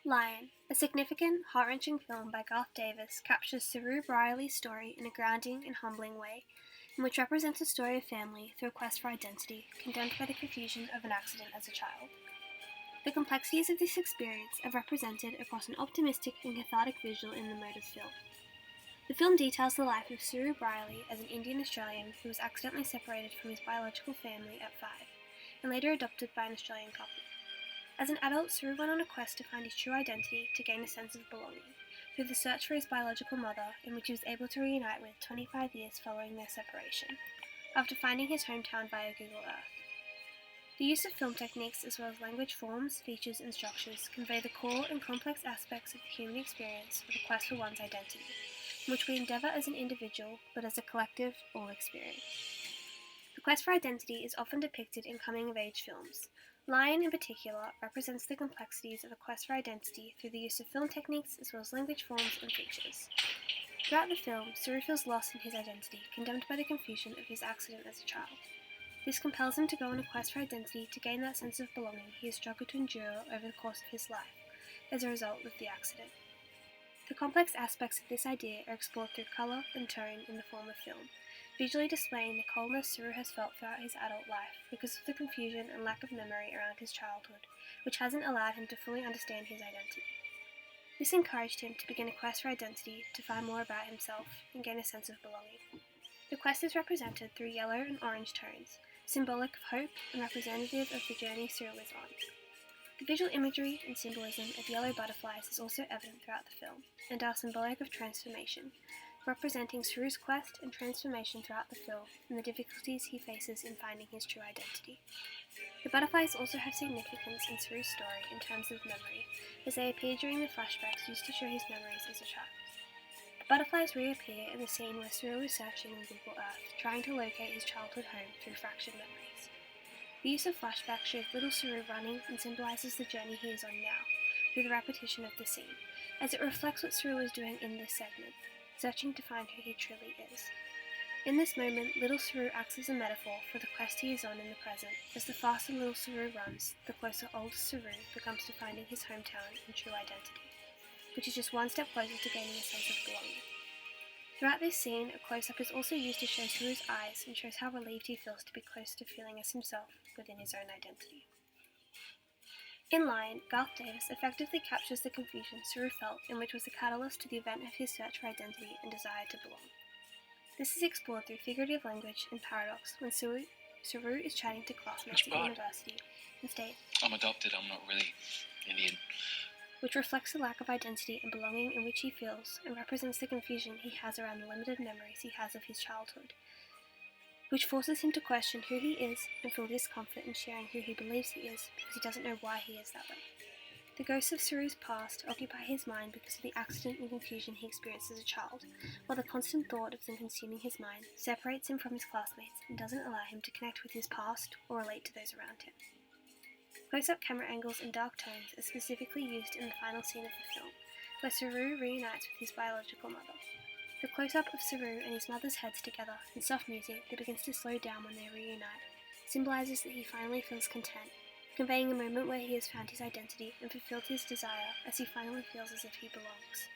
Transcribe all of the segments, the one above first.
Lion, a significant, heart-wrenching film by Garth Davis, captures Saru Brierley's story in a grounding and humbling way, in which represents a story of family through a quest for identity, condemned by the confusion of an accident as a child. The complexities of this experience are represented across an optimistic and cathartic visual in the mode of film. The film details the life of Saru Brierley as an Indian Australian who was accidentally separated from his biological family at 5, and later adopted by an Australian couple. As an adult, Saru went on a quest to find his true identity to gain a sense of belonging, through the search for his biological mother, in which he was able to reunite with 25 years following their separation, after finding his hometown via Google Earth. The use of film techniques as well as language forms, features and structures convey the core and complex aspects of the human experience of the quest for one's identity, in which we endeavour as an individual, but as a collective, all experience. The quest for identity is often depicted in coming-of-age films. Lion, in particular, represents the complexities of a quest for identity through the use of film techniques as well as language forms and features. Throughout the film, Saru feels lost in his identity, condemned by the confusion of his accident as a child. This compels him to go on a quest for identity to gain that sense of belonging he has struggled to endure over the course of his life, as a result of the accident. The complex aspects of this idea are explored through colour and tone in the form of film, visually displaying the coldness Saru has felt throughout his adult life because of the confusion and lack of memory around his childhood, which hasn't allowed him to fully understand his identity. This encouraged him to begin a quest for identity to find more about himself and gain a sense of belonging. The quest is represented through yellow and orange tones, symbolic of hope and representative of the journey Saru is on. The visual imagery and symbolism of yellow butterflies is also evident throughout the film, and are symbolic of transformation, representing Saru's quest and transformation throughout the film and the difficulties he faces in finding his true identity. The butterflies also have significance in Saru's story in terms of memory, as they appear during the flashbacks used to show his memories as a child. The butterflies reappear in the scene where Saru is searching on Google Earth, trying to locate his childhood home through fractured memories. The use of flashbacks shows little Saru running and symbolises the journey he is on now, through the repetition of the scene, as it reflects what Saru is doing in this segment, searching to find who he truly is. In this moment, little Saru acts as a metaphor for the quest he is on in the present, as the faster little Saru runs, the closer older Saru becomes to finding his hometown and true identity, which is just one step closer to gaining a sense of belonging. Throughout this scene, a close-up is also used to show Saru's eyes and shows how relieved he feels to be close to feeling as himself within his own identity. In Lion, Garth Davis effectively captures the confusion Saru felt in which was the catalyst to the event of his search for identity and desire to belong. This is explored through figurative language and paradox when Saru is chatting to classmates at university and states, "I'm adopted, I'm not really Indian," which reflects the lack of identity and belonging in which he feels and represents the confusion he has around the limited memories he has of his childhood, which forces him to question who he is and feel discomfort in sharing who he believes he is because he doesn't know why he is that way. The ghosts of Saru's past occupy his mind because of the accident and confusion he experienced as a child, while the constant thought of them consuming his mind separates him from his classmates and doesn't allow him to connect with his past or relate to those around him. Close-up camera angles and dark tones are specifically used in the final scene of the film, where Saru reunites with his biological mother. The close-up of Saru and his mother's heads together and soft music that begins to slow down when they reunite symbolises that he finally feels content, conveying a moment where he has found his identity and fulfilled his desire as he finally feels as if he belongs.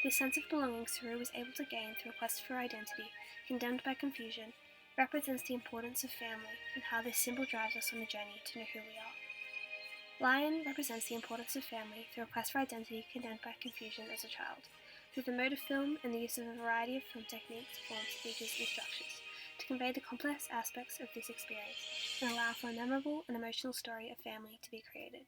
This sense of belonging Saru was able to gain through a quest for identity, condemned by confusion, represents the importance of family and how this symbol drives us on the journey to know who we are. Lion represents the importance of family through a quest for identity condemned by confusion as a child, through the mode of film and the use of a variety of film techniques, forms, features and structures, to convey the complex aspects of this experience and allow for a memorable and emotional story of family to be created.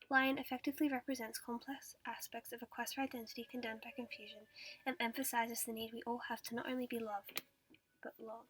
Lion effectively represents complex aspects of a quest for identity condemned by confusion and emphasises the need we all have to not only be loved, but belong.